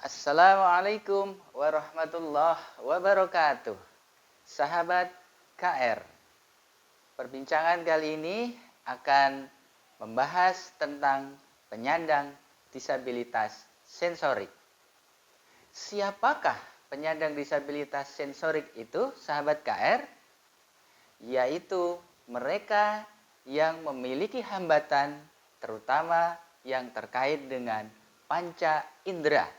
Assalamualaikum warahmatullahi wabarakatuh. Sahabat KR, perbincangan kali ini akan membahas tentang penyandang disabilitas sensorik. Siapakah penyandang disabilitas sensorik itu, sahabat KR? Yaitu mereka yang memiliki hambatan, terutama yang terkait dengan panca indera.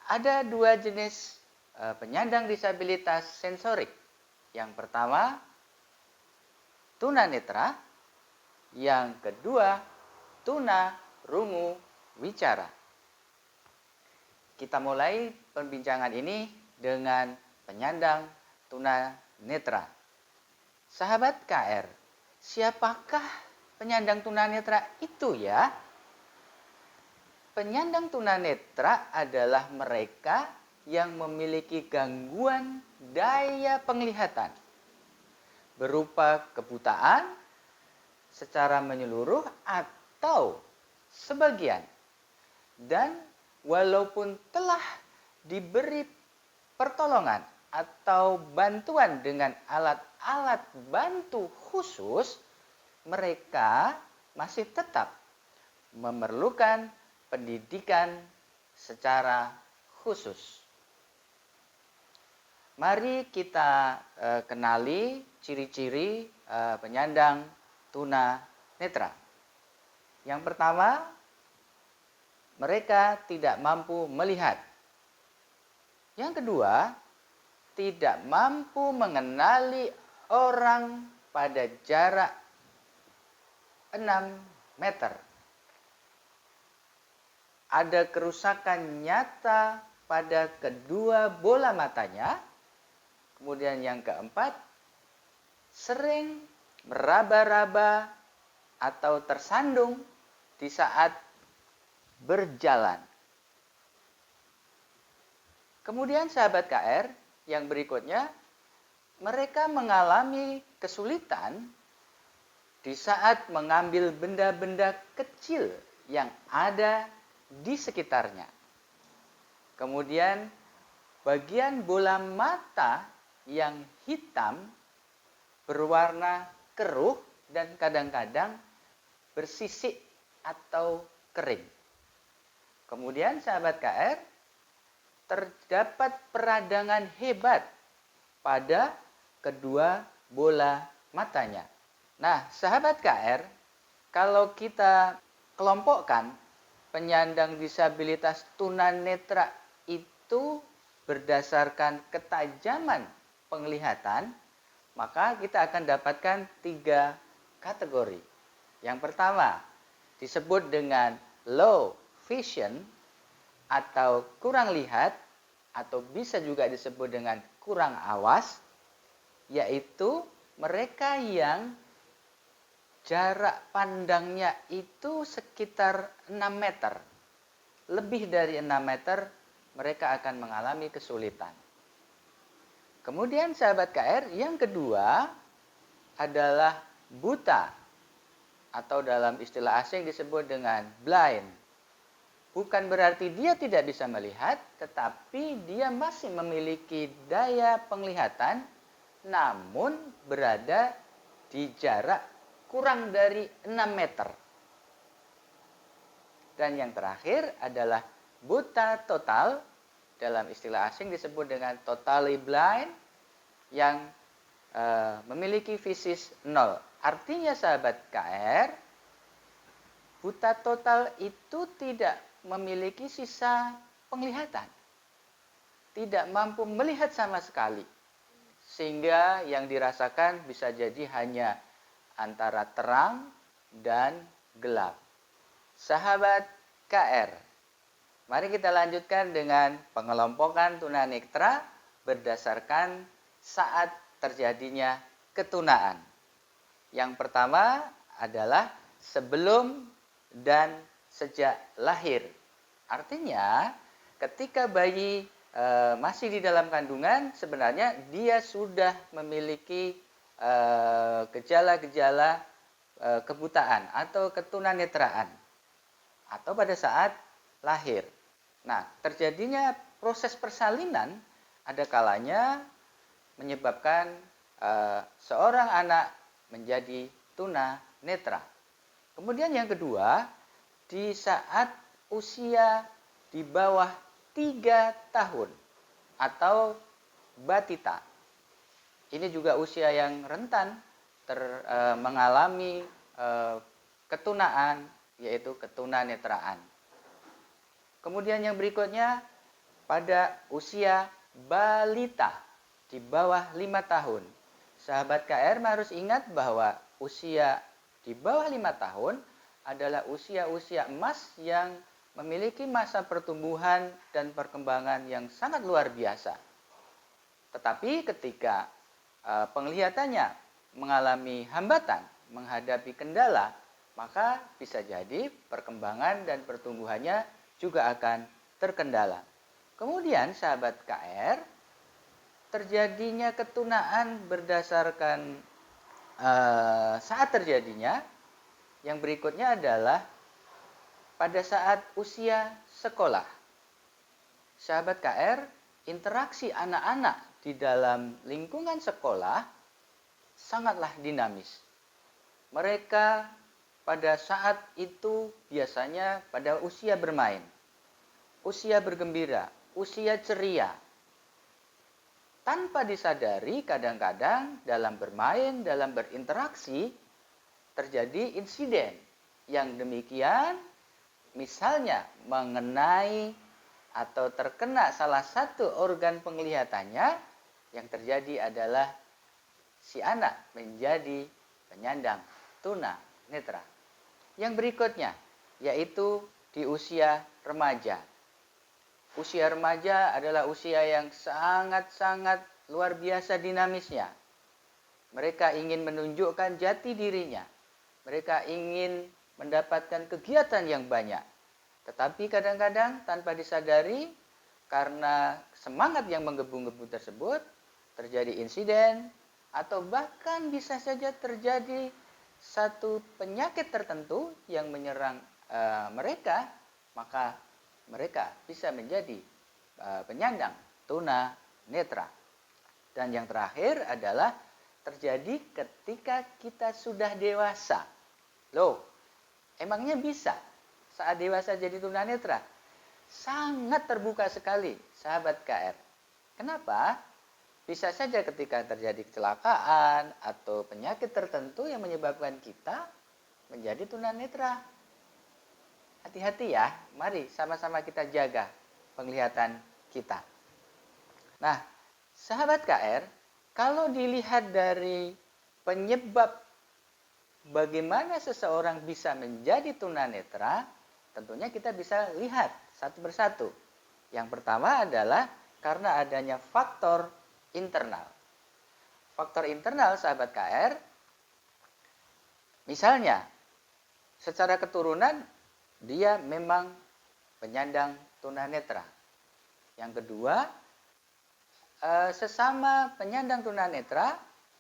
Ada dua jenis penyandang disabilitas sensorik. Yang pertama, tunanetra. Yang kedua, tuna rungu wicara. Kita mulai perbincangan ini dengan penyandang tunanetra. Sahabat KR, siapakah penyandang tunanetra itu ya? Penyandang tunanetra adalah mereka yang memiliki gangguan daya penglihatan berupa kebutaan secara menyeluruh atau sebagian. Dan walaupun telah diberi pertolongan atau bantuan dengan alat-alat bantu khusus, mereka masih tetap memerlukan pendidikan secara khusus. Mari kita kenali ciri-ciri penyandang tunanetra. Yang pertama, mereka tidak mampu melihat. Yang kedua, tidak mampu mengenali orang pada jarak 6 meter. Ada kerusakan nyata pada kedua bola matanya. Kemudian yang keempat, sering meraba-raba atau tersandung di saat berjalan. Kemudian sahabat KR, yang berikutnya, mereka mengalami kesulitan di saat mengambil benda-benda kecil yang ada di sekitarnya. Kemudian bagian bola mata yang hitam berwarna keruh dan kadang-kadang bersisik atau kering. Kemudian sahabat KR, terdapat peradangan hebat pada kedua bola matanya. Nah, sahabat KR, kalau kita kelompokkan penyandang disabilitas tunanetra itu berdasarkan ketajaman penglihatan, maka kita akan dapatkan 3 kategori. Yang pertama disebut dengan low vision atau kurang lihat, atau bisa juga disebut dengan kurang awas, yaitu mereka yang jarak pandangnya itu sekitar 6 meter. Lebih dari 6 meter, mereka akan mengalami kesulitan. Kemudian sahabat KR, yang kedua adalah buta, atau dalam istilah asing disebut dengan blind. Bukan berarti dia tidak bisa melihat, tetapi dia masih memiliki daya penglihatan, namun berada di jarak kurang dari 6 meter. Dan yang terakhir adalah buta total, dalam istilah asing disebut dengan totally blind, yang memiliki visis 0. Artinya sahabat KR, buta total itu tidak memiliki sisa penglihatan, tidak mampu melihat sama sekali, sehingga yang dirasakan bisa jadi hanya antara terang dan gelap. Sahabat KR, mari kita lanjutkan dengan pengelompokan tunanetra berdasarkan saat terjadinya ketunaan. Yang pertama adalah sebelum dan sejak lahir. Artinya ketika bayi masih di dalam kandungan, sebenarnya dia sudah memiliki gejala-gejala kebutaan atau ketunanetraan atau pada saat lahir. Nah, terjadinya proses persalinan ada kalanya menyebabkan seorang anak menjadi tunanetra. Kemudian yang kedua, di saat usia di bawah 3 tahun atau batita. Ini juga usia yang rentan mengalami ketunaan, yaitu ketunanetraan. Kemudian yang berikutnya, pada usia balita di bawah 5 tahun. Sahabat KR harus ingat bahwa usia di bawah 5 tahun adalah usia-usia emas yang memiliki masa pertumbuhan dan perkembangan yang sangat luar biasa. Tetapi ketika penglihatannya mengalami hambatan, menghadapi kendala, maka bisa jadi perkembangan dan pertumbuhannya juga akan terkendala. Kemudian sahabat KR, terjadinya ketunaan berdasarkan saat terjadinya yang berikutnya adalah pada saat usia sekolah. Sahabat KR, interaksi anak-anak di dalam lingkungan sekolah sangatlah dinamis. Mereka pada saat itu biasanya pada usia bermain, usia bergembira, usia ceria. Tanpa disadari kadang-kadang dalam bermain, dalam berinteraksi, terjadi insiden yang demikian, misalnya mengenai atau terkena salah satu organ penglihatannya, yang terjadi adalah si anak menjadi penyandang tunanetra. Yang berikutnya, yaitu di usia remaja. Usia remaja adalah usia yang sangat-sangat luar biasa dinamisnya. Mereka ingin menunjukkan jati dirinya. Mereka ingin mendapatkan kegiatan yang banyak. Tetapi kadang-kadang tanpa disadari, karena semangat yang menggebu-gebu tersebut, terjadi insiden, atau bahkan bisa saja terjadi satu penyakit tertentu yang menyerang mereka, maka mereka bisa menjadi penyandang tunanetra. Dan yang terakhir adalah terjadi ketika kita sudah dewasa. Loh, emangnya bisa saat dewasa jadi tunanetra? Sangat terbuka sekali, sahabat KR. Kenapa? Bisa saja ketika terjadi kecelakaan atau penyakit tertentu yang menyebabkan kita menjadi tunanetra. Hati-hati ya, mari sama-sama kita jaga penglihatan kita. Nah, sahabat KR, kalau dilihat dari penyebab bagaimana seseorang bisa menjadi tunanetra, tentunya kita bisa lihat satu persatu. Yang pertama adalah karena adanya faktor internal. Faktor internal, sahabat KR, misalnya secara keturunan dia memang penyandang tunanetra. Yang kedua, sesama penyandang tunanetra,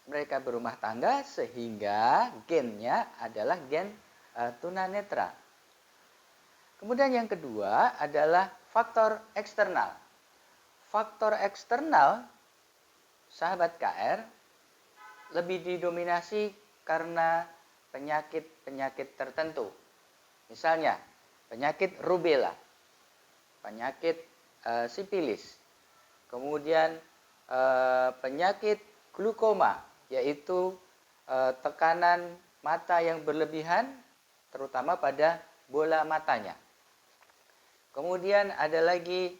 mereka berumah tangga sehingga gennya adalah gen tunanetra. Kemudian yang kedua adalah faktor eksternal. Faktor eksternal, sahabat KR, lebih didominasi karena penyakit-penyakit tertentu. Misalnya, penyakit rubella, penyakit sipilis, kemudian penyakit glukoma, yaitu tekanan mata yang berlebihan, terutama pada bola matanya. Kemudian ada lagi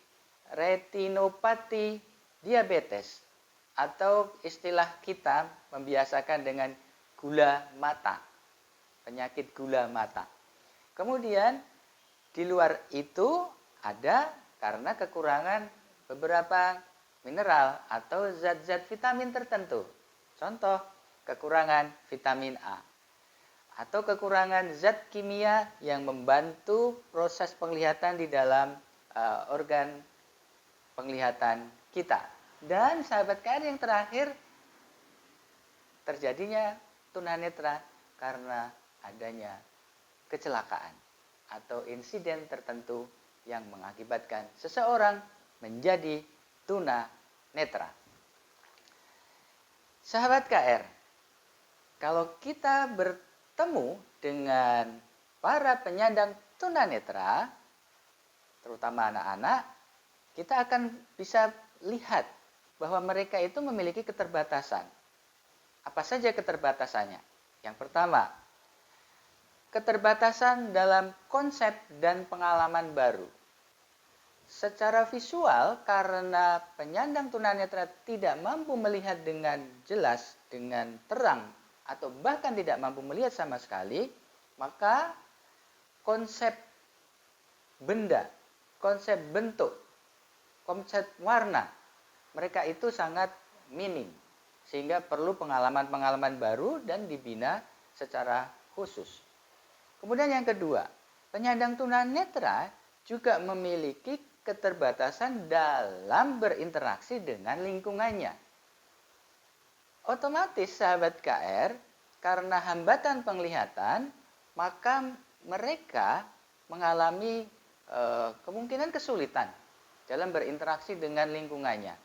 retinopati diabetes, atau istilah kita membiasakan dengan gula mata, penyakit gula mata. Kemudian di luar itu ada karena kekurangan beberapa mineral atau zat-zat vitamin tertentu. Contoh, kekurangan vitamin A. Atau kekurangan zat kimia yang membantu proses penglihatan di dalam organ penglihatan kita. Dan sahabat KR yang terakhir, terjadinya tunanetra karena adanya kecelakaan atau insiden tertentu yang mengakibatkan seseorang menjadi tunanetra. Sahabat KR, kalau kita bertemu dengan para penyandang tunanetra, terutama anak-anak, kita akan bisa lihat bahwa mereka itu memiliki keterbatasan. Apa saja keterbatasannya? Yang pertama, keterbatasan dalam konsep dan pengalaman baru. Secara visual, karena penyandang tunanetra tidak mampu melihat dengan jelas, dengan terang, atau bahkan tidak mampu melihat sama sekali, maka konsep benda, konsep bentuk, konsep warna, mereka itu sangat minim. Sehingga perlu pengalaman-pengalaman baru dan dibina secara khusus. Kemudian yang kedua, penyandang tunanetra juga memiliki keterbatasan dalam berinteraksi dengan lingkungannya. Otomatis sahabat KR, karena hambatan penglihatan, maka mereka mengalami kemungkinan kesulitan dalam berinteraksi dengan lingkungannya.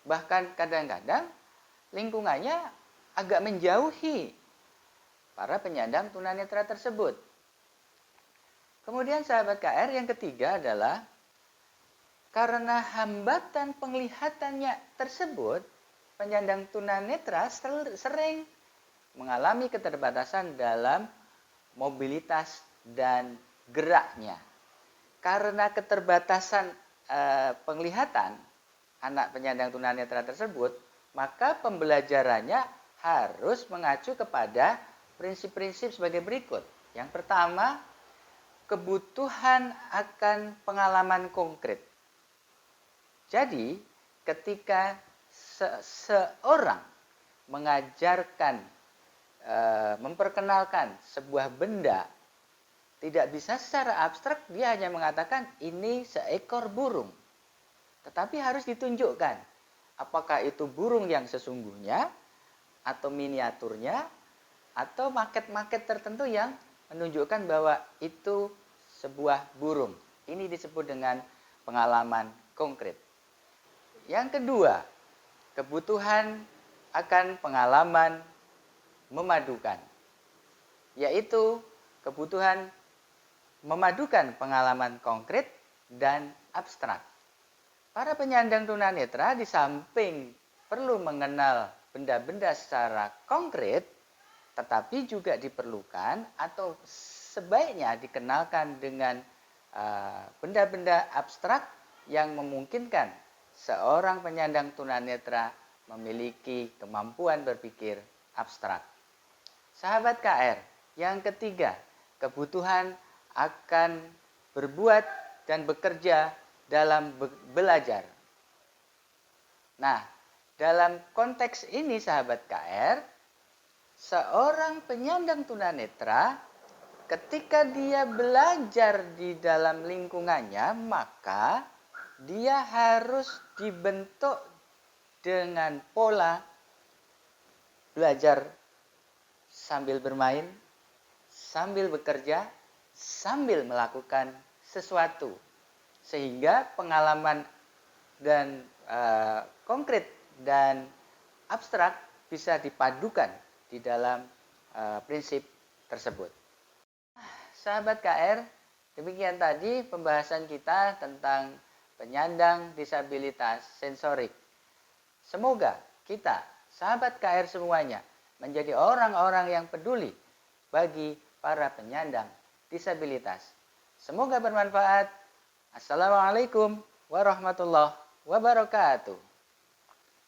Bahkan kadang-kadang lingkungannya agak menjauhi para penyandang tunanetra tersebut. Kemudian sahabat KR, yang ketiga adalah karena hambatan penglihatannya tersebut, penyandang tunanetra sering mengalami keterbatasan dalam mobilitas dan geraknya. Karena keterbatasan penglihatan anak penyandang tunanetra tersebut, maka pembelajarannya harus mengacu kepada prinsip-prinsip sebagai berikut. Yang pertama, kebutuhan akan pengalaman konkret. Jadi, ketika seseorang mengajarkan, memperkenalkan sebuah benda, tidak bisa secara abstrak dia hanya mengatakan ini seekor burung. Tetapi harus ditunjukkan apakah itu burung yang sesungguhnya, atau miniaturnya, atau maket-maket tertentu yang menunjukkan bahwa itu sebuah burung. Ini disebut dengan pengalaman konkret. Yang kedua, kebutuhan akan pengalaman memadukan, yaitu kebutuhan memadukan pengalaman konkret dan abstrak. Para penyandang tunanetra di samping perlu mengenal benda-benda secara konkret, tetapi juga diperlukan atau sebaiknya dikenalkan dengan benda-benda abstrak yang memungkinkan seorang penyandang tunanetra memiliki kemampuan berpikir abstrak. Sahabat KR, yang ketiga, kebutuhan akan berbuat dan bekerja dalam belajar. Nah, dalam konteks ini sahabat KR, seorang penyandang tunanetra ketika dia belajar di dalam lingkungannya, maka dia harus dibentuk dengan pola belajar sambil bermain, sambil bekerja, sambil melakukan sesuatu. Sehingga pengalaman dan konkret dan abstrak bisa dipadukan di dalam prinsip tersebut. Sahabat KR, demikian tadi pembahasan kita tentang penyandang disabilitas sensorik. Semoga kita, sahabat KR semuanya, menjadi orang-orang yang peduli bagi para penyandang disabilitas. Semoga bermanfaat. Assalamualaikum warahmatullahi wabarakatuh.